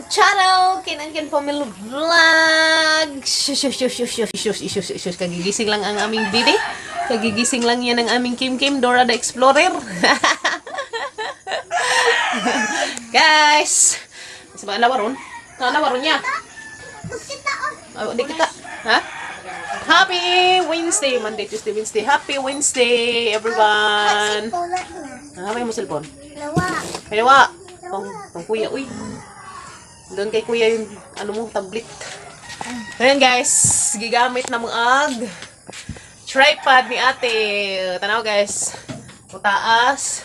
channel, Kinangkin Family Vlog. Shush. Kagigising lang ang aming bibi. Kagigising lang yan ang aming Kim Dora the Explorer. Guys, sabay nawaron. Nawaron niya. Oh, di kita. Ha? Happy Wednesday, Monday, Tuesday, Wednesday. Happy Wednesday, everyone. May mo cellphone? Kaya pang kuya, uy. Doon kay kuya yung, tablet. Ayan guys, gigamit na mga tripod ni ate. Tanaw guys. Mutaas.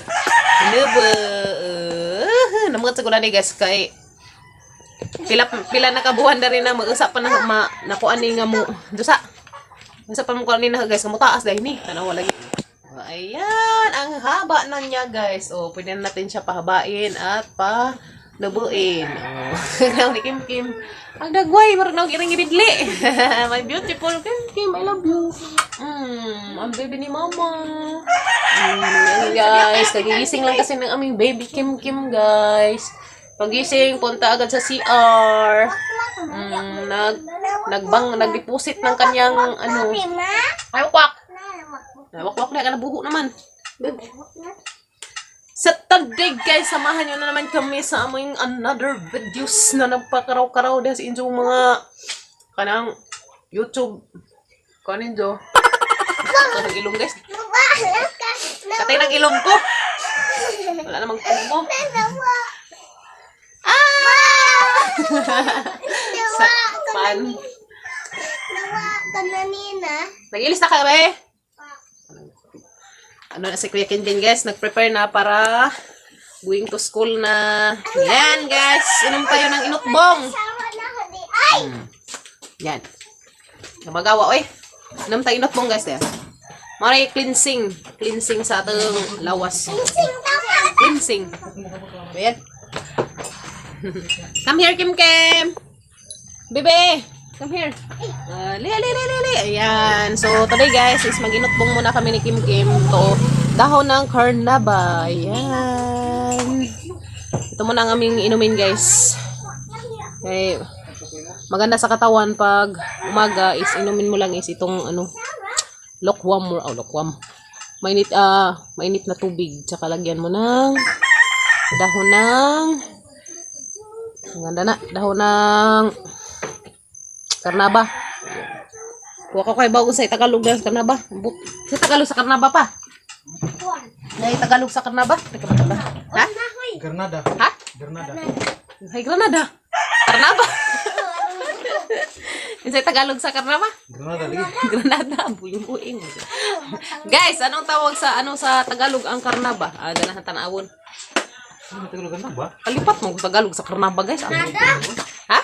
Nubo. Namungat sa ni guys, kay pila nakabuhan na rin na mag-usap pa na nakuan ni nga mo. Dusa. Usap pa mo kuan ni na guys, kamutaas dahil ni. Tanaw lagi. Ayan, ang haba na niya guys. Oh, pwede na natin siya pahabain at nubuin. Oh, ni Kim. Ang dagway, marang nang iring-iridli. My beautiful Kim, I love you. Ang baby ni mama. Guys, kagigising lang kasi ng aming baby Kim guys. Pagising, punta agad sa CR. Nag-deposit ng kanyang ay wakwak na ka nabuho naman. Saturday guys, samahan nyo na naman kami sa aming another videos na nagpakaraw-karaw dahil sa inyong mga kanang YouTube. Kanin jo. Katay ng ilong guys. Katay ng ilong ko. Wala namang kumo. Sakpan. Nag-ilis na ka ba eh? Na si Kuya Kenjen guys, nag-prepare na para going to school na. Yan guys, inom tayo ng inutbong. Yan. Namagawa oy. Inom tayo inutbong guys there. Mari cleansing sa atong lawas. Cleansing. Ayan. Come here Kim. Bebe. Come here. Li. Ayan. So, today guys, is mag-inutbong muna kami ni Kim to dahon ng carnaba. Ayan. Ito muna ang aming inumin guys. Okay. Maganda sa katawan pag umaga is inumin mo lang is itong lokwam. Mainit na tubig. Tsaka lagyan mo ng dahon ng dahon ng karnaba. Kuha ko kay bago sa Tagalog na sa karnaba. Sa Tagalog sa karnaba pa. Nay Tagalog sa karnaba. Ha? Granada. Ha? Granada. Hay Granada. Karnaba. Sa Tagalog sa karnaba? Granada lagi. Granada, buyong-buying. Guys, anong tawag sa sa Tagalog ang karnaba? Ganahan tanawon. Tagalog ba? Kalipat mo sa Tagalog sa karnaba, guys. Ha?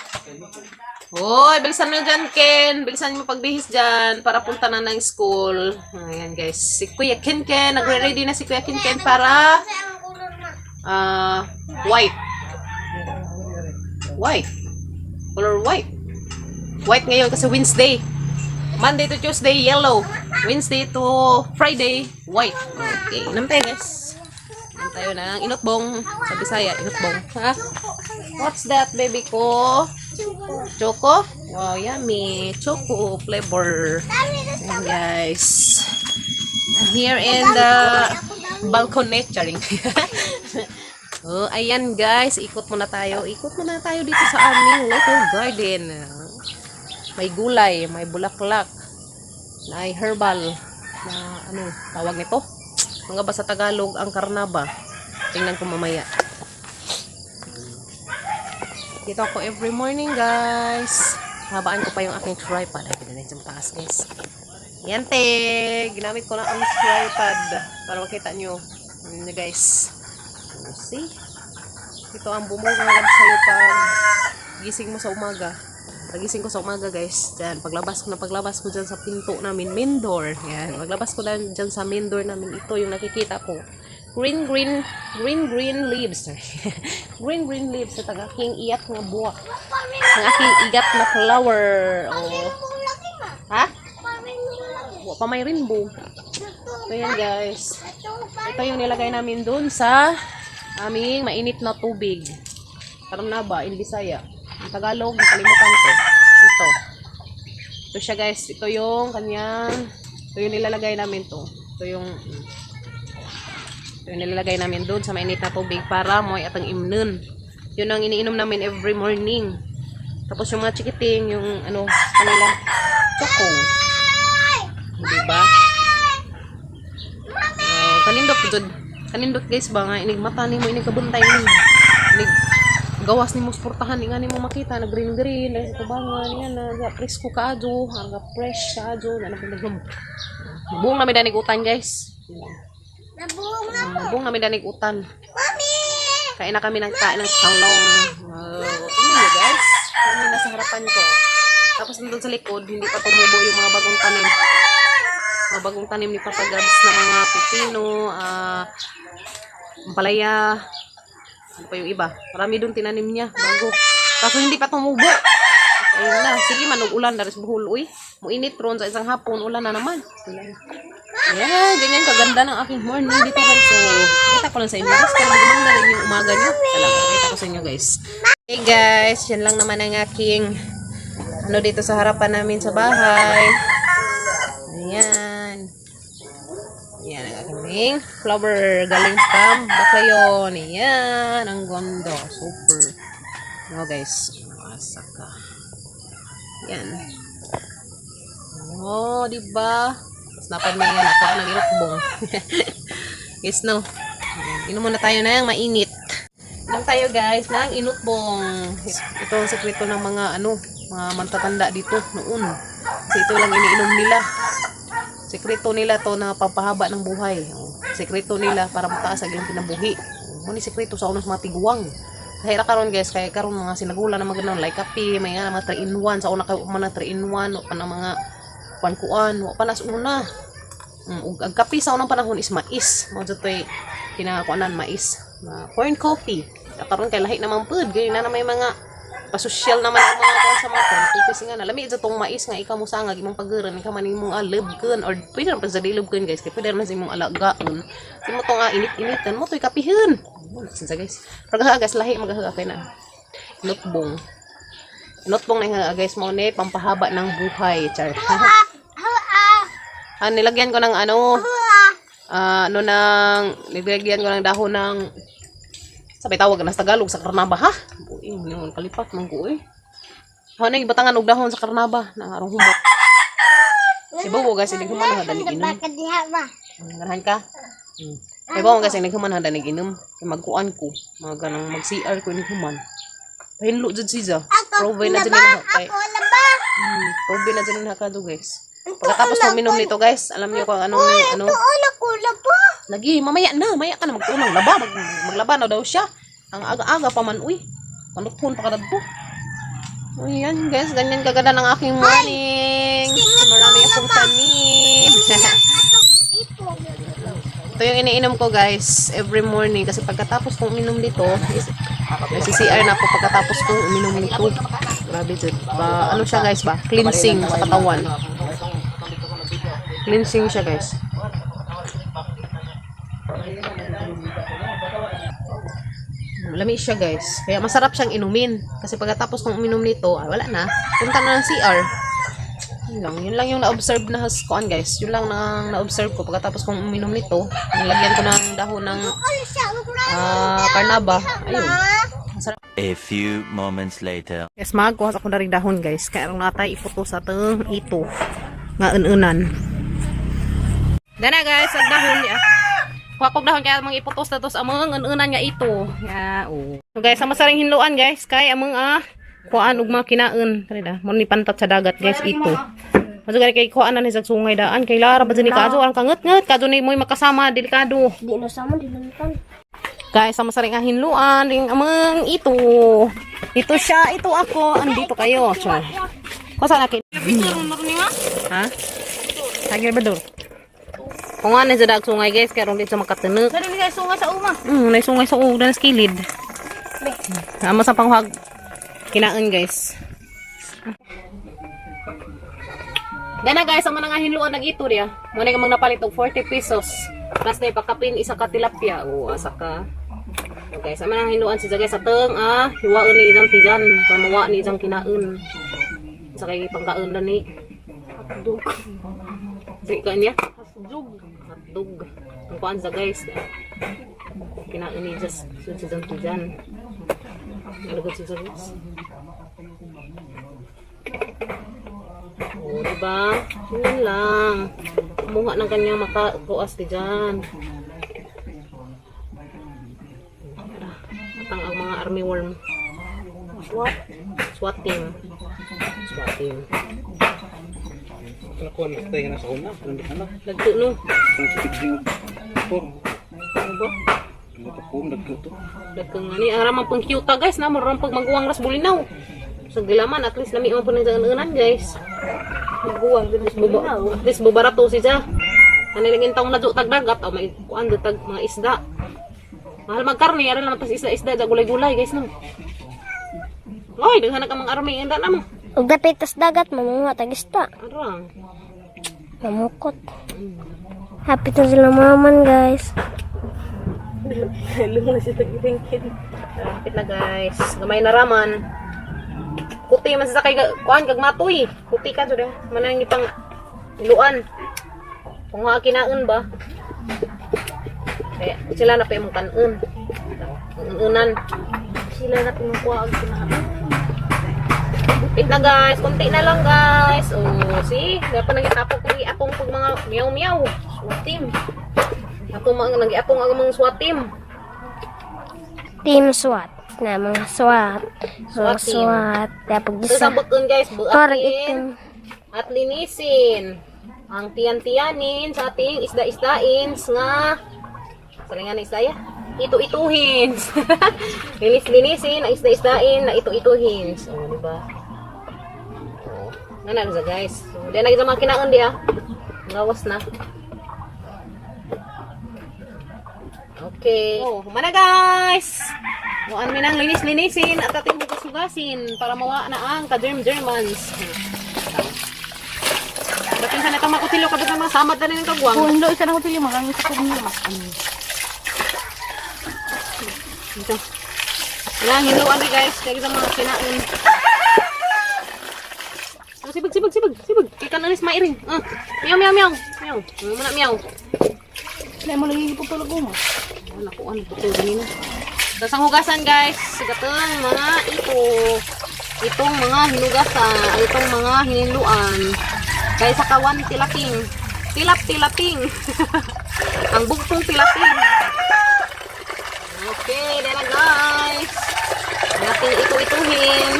Hoy, bilisan mo dyan, Ken. Bilisan mo pagbihis dyan para punta na ng school. Ayan, guys. Si Kuya Ken. Nagre-ready na si Kuya Ken para white. Color white. White ngayon kasi Wednesday. Monday to Tuesday, yellow. Wednesday to Friday, white. Okay, inom tayo, guys. Inom tayo ng inutbong. Sa Bisaya, inutbong. Ha? What's that, baby ko? Choco? Wow, yummy. Choco flavor. Ayan, guys. I'm here in the balcony. Charing. Oh, ayan, guys. Ikot muna tayo. Dito sa aming little garden. May gulay, may bulaklak, may herbal na tawag nito? Mga ba sa Tagalog ang karnaba? Tingnan ko mamaya. Dito ako every morning guys. Habaan ko pa yung aking tripod. Ay, pinanay sa taas guys. Yan ginamit ko na ang tripod para makita nyo. Yan guys. See? Ito ang bumugang lang sa'yo pag gising mo sa umaga. Pagising ko sa umaga guys. Yan, paglabas ko dyan sa pinto namin, main door. Yan, paglabas ko dyan sa main door namin, ito yung nakikita ko. Green leaves. green leaves sa aking iyat nga buwak. Ang aking igat na flower. Oh. Ha? Buwa pa may rainbow. So yan guys. Ito yung nilagay namin dun sa aming mainit na tubig. Carnaba in Bisaya. Ang Tagalog, nakalimutan ko. Ito. Ito siya guys. Ito yung kanyang, ito yung nilalagay namin to. Ito yung nilalagay namin doon sa mainit na tubig para moy at ang imnon. Yun ang iniinom namin every morning. Tapos yung mga chikiting, yung ano, kanila, choco. Diba? Kanindot po dyan. Kanindot guys ba nga, inig mata ni mo, inig kabuntay ni. Inig gawas ni mo sportahan, nga ni mo makita, na green green, na ito ba nga, yan na, presko ka adyo, nga fresh ka adyo, na napinaglam. Buong namin danig utan guys. Buong namin danig utan. Kain na kami ng kain ng talong. Ini guys, ini nasa harapan ko. Tapos nandun sa likod, hindi pa tumubo yung mga bagong tanim. Mga bagong tanim ni Papa Gabs na mga pipino, palaya, ano pa yung iba. Marami doon tinanim niya, bago. Kaso hindi pa tumubo. Ayun na, sige man, ulan na rin buhol, uy. Muinit ron sa isang hapon, ulan na naman. Ayan, ganyan kaganda ng aking morning dito guys. So, kita ko lang sa inyo guys. Pero maganda rin yung umaga nyo. Talaga, kita ko sa inyo guys. Hey guys, yan lang naman ang aking ano dito sa harapan namin sa bahay. Ayan. Ayan ang aking flower galing from Bakayon. Ayan, ang ganda. Super. No guys, masaka. Ayan. Oh, diba? Napad mo yan. Ako ang nag-inokbong. Yes, no. Inom muna tayo na yung mainit. Inom tayo guys ng inutbong. Ito ang sekreto ng mga ano, mga mantatanda dito noon. Kasi ito lang iniinom nila. Sekreto nila to na pampahaba ng buhay. Sekreto nila para mataas ang ilang kinabuhi. Muna sekreto sa unang mga tiguang. Kahit karon guys, kaya karon mga sinagula na magandang like kape, may nga mga 3-in-1. Sa una kayo mga 3-in-1, o pa na mga kuan-kuan, o pa nas una. Ang kape sa unang panahon is mais. Mga dito'y kinakakuanan mais. Corn coffee. Karon kay lahi naman food. Ganyan na may mga pasosyal naman ang mga kuan sa mga corn. Kasi nga nalami ito tong mais nga ikaw mo sangag imong pagiran ikaw man imong alabgon or pwede naman sa dilubgon guys. Kay pwede naman sa imong alagaon. Imo to nga init-initan mo to'y kapihin. Sinsa guys. Pag guys lahi magagapay na. Notbong. Notbong na nga guys mo ni pampahaba ng buhay. Char. Nilagyan ko ng nilagyan ko ng dahon ng sabi tawag na sa Tagalog sa karnaba ha. Buing niyon kalipat man ko eh. Hanay batangan og dahon sa karnaba na arong humot. Ibawo guys hindi human na danig inom. Ganahan ka? Ibawo guys hindi human na danig inom. Magkuan ko, ganang mag-CR ko ni human. Pahinlo jud siya. Probe na jud na kay. Probe na jud na ka do guys. Pagkatapos ng minom nito guys, alam niyo kung ano. Lagi, mamaya na, maya ka na magtunang laba, maglaba na daw siya. Ang aga-aga pa man, uy. Manuthon pa ka po. Ayan guys, ganyan kaganda ng aking morning. Marami akong tanim. Ito yung iniinom ko guys, every morning. Kasi pagkatapos kong uminom dito, CCR na po pagkatapos kong uminom nito. Grabe dyan. Ano siya guys ba? Cleansing sa katawan. Cleansing siya guys. Lami siya guys. Kaya masarap siyang inumin. Kasi pagkatapos kong uminom nito, wala na. Punta na ng CR. Yun lang yung na-observe na kuan guys. Yun lang na-observe ko. Pagkatapos kong uminom nito, nilagyan ko ng dahon ng carnaba. Ayun. Masarap. A few moments later. Yes, magkuha ako na rin dahon guys. Kaya lang natay iputo sa itong ito. Nga unan. Dana guys, ang dahon niya. Kuha ko dahon kaya mga iputos na to sa amang unan nga ito. Yeah, oh. So guys, ang masaring hinluan guys. Kaya amang kuhaan og mga kinain. Kanina, mo ni pantat sa dagat guys ito. Maso gani kay kuhaan na ni sa sungay daan. Kay lara ba ni kadto ang kanget-nget. Kadto ni mo makasama delikado. Di na sama di nalitan. Guys, ang masaring hinluan ring amang ito. Ito siya, ito ako. Andito kayo. So, kusa na kin. Ha? Sagir bedur. Kung ano sa dag sungay guys, kaya rin sa makatanok. Dari ni sungay sa uma. May sungay sa udan sa kilid. Sama sa panghag. Kinain guys. Dana guys, ang mga hinluan ng ito niya. Muna ka napalit og 40 pesos. Plus na ipakapin isa ka tilapia. O, asa ka. Okay, sa manang hinuan si guys sa teng hiwaon ni isang tijan pamawa ni isang kinain. Sa kay pangkaon na ni hotdog. Sige kanya. Hotdog. Ang kuan sa guys. Kinain ni just si isang tijan. Nalagod si guys. Oh, diba? Yun lang. Kumuha ng kanyang makakuas tijan. Atang ang mga army worm. SWAT team. Ako na tayo na sa una. Ano? Lagto no. Ang speeding form. Ano ba? Nakakom nagto. Lagkang nga ni. Aram ang pang cute guys na. Marang pag magguwang ras bulinaw. Sa gilaman at least lami mo po ng unan guys. At least bubarato siya. Nanilingin taong nadyo tagdagat. O may kuan tag mga isda. Mahal magkarni. Aral naman tas isda. Gulay-gulay guys no. Oy, daghan ka mga army. Anda naman. Ug dapit tas dagat mamunga tagista. Arang. Namukot. Happy to sila maman guys. Lumang siya tag-iringkin. Kapit na guys. Gamay na raman. Kuti man sa kay kuan kag matoy. Kuti ka jud manang ipang iluan. Kung nga kinaon ba? Kaya sila na pa imong kanon. Unan. Sila na pinukuha og kinaon. Kapit na guys. Kunti na lang guys. Oh, see? Dapat nagitapok ko atong pag mga meow-meow. SWAT team. Ako nag-iapong ang mga SWAT team. Team SWAT. Na mga SWAT. Mga SWAT team. SWAT. Tapos So, isa. sabuton guys, Parang buatin at linisin ang tiyan-tiyanin sa ating isda-isdain nga salingan na isda ya? Ito-ituhin. Linis-linisin ang isda-isdain na ito-ituhin. So, diba? Oh, nanalo sa guys. So, diyan na kita mga kinaon di Gawas na. Okay. Oh, mana guys. Muan mi nang linis-linisin at ating hugas-hugasin para mawa na ang ka-germ-germans. Batin sa natang makutilyo ka mga samad na rin ng kagwang. Pundo isa na kutilyo marami sa kuno. Ito. Yan, hinuan di guys. Kaya sa mga kinain. Oh, sibag. Ikan alis mairing. Meow. Muna meow. Dai mo lagi putulog mo. Naku, ano po ito ganina. Tapos ang hugasan guys, sigatang mga itong mga hinugasan, itong mga hiniluan. Kaya sa kawan tilaping. Tilaping. Ang bugtong tilaping. Okay, dala guys. Natin ito-ituhin.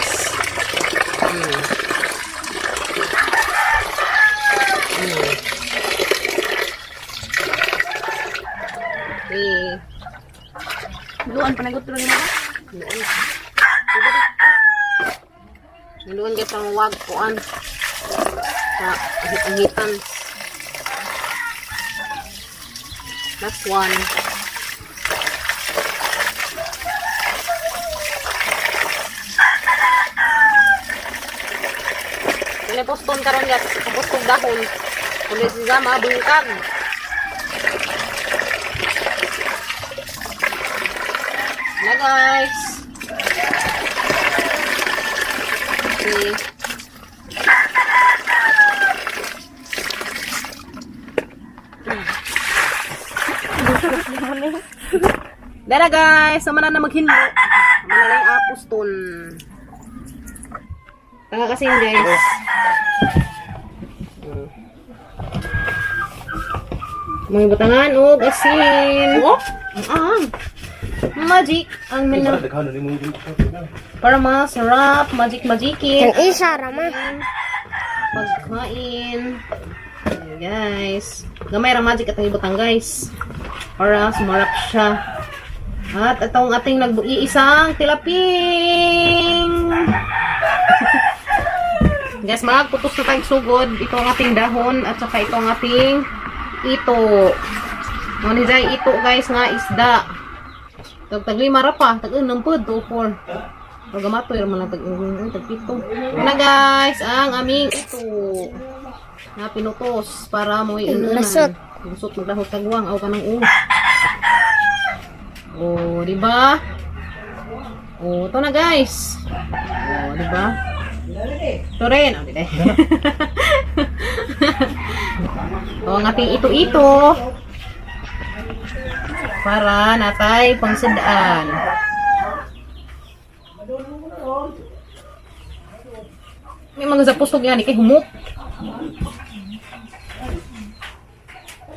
Okay. Luan pa nagot tuloy mo ba? Niluan guys ang wag kuan sa hitan. Last one. Kaya poston karon guys, postong dahon. Kundi siya mabungkag. Na guys. Okay. Dara guys, sama na maghinlo. Mana lang apuston. Taka kasi guys. Mga batangan o asin. Oh? Magic ang menu. Para masarap, magic-magikin. Yang isa rama. Pagkain. Ayan, guys. Gamay ra magic at ang ibutang guys. Para sumarap siya. At itong ating nag-iisang tilaping. Guys, magputos na tayong sugod. Ito ang ating dahon at saka ito ang ating ito. Ano dyan, ito guys nga isda. Tag-lima ra pa. Tag-unang po, 2-4. Pag-amatoy naman lang tag-pito. Na guys, ang aming ito. Na pinutos para mo iinunan. Lasot. Lasot, maglahot tagwang. Aw ka ng oh, Oh, di ba? Oh, ito na guys. Oh, di ba? Ito rin. Oh, di ba? Oh, ang ating ito-ito. Para natay pangsidaan. May mga zapustog yan, kay humok.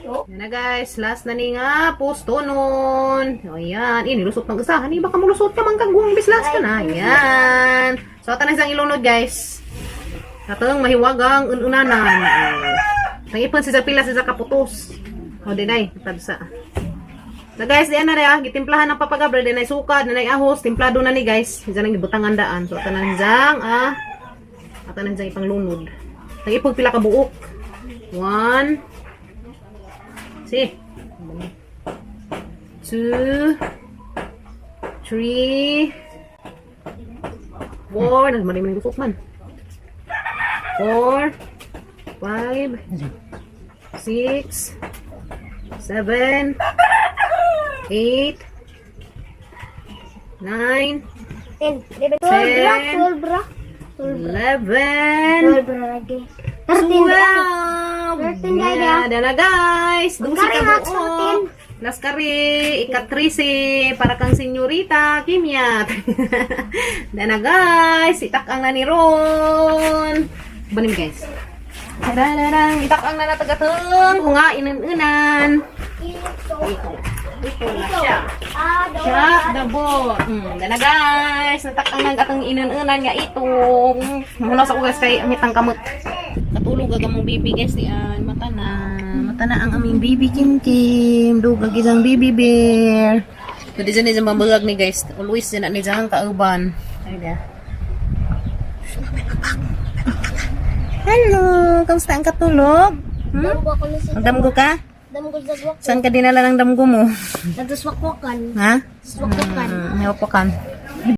Yan na guys, last na ni nga pusto nun. O yan, nilusot ng usahan. Baka mulusot ka man kagong bis last ka na. Yan. So, ito na isang ilunod guys. Atong mahiwagang unanan. Nangipon si pila sa kaputos. O dinay, tadsa. Na guys, diyan na rin gitimplahan ng papagabra, dinay sukad, dinay ahos, timplado na ni guys. Diyan nang gibutang andaan. So, ito na nang ito na nang ipang lunod. Nangipon pila ka buok. 1 See. 2 3 4 nagmariming gusok man. 4 5 6 7 8 9 10. 10 bra. 11 bra lagi. 12 13 Yeah, dala guys. Dusi Kari, ka Max, buo. Las kari, ikatrisi, para kang senyorita, Kimyat. Dana guys, itakang na ni Ron. Banim guys. Dadadang, itakang na natagatung. Kunga, inan-inan. Ito na siya. Siya, dabo. Dana guys, natakang na atang inan-inan nga ito. Mula sa ugas kay amitang kamot. Katulog aga mong bibi guys diyan. Mata na ang aming bibi Kim. Dugag isang bibi bear. Pwede dyan isang mamagag ni guys. Always dyan ni dyan kauban. Ay da. Hello! Kamusta ang katulog? Ang damgo ka? Damgo sa swak. Saan ka dinala ng damgo mo? Nagsuswakwakan. Ha? Swakwakan. Nawapakan.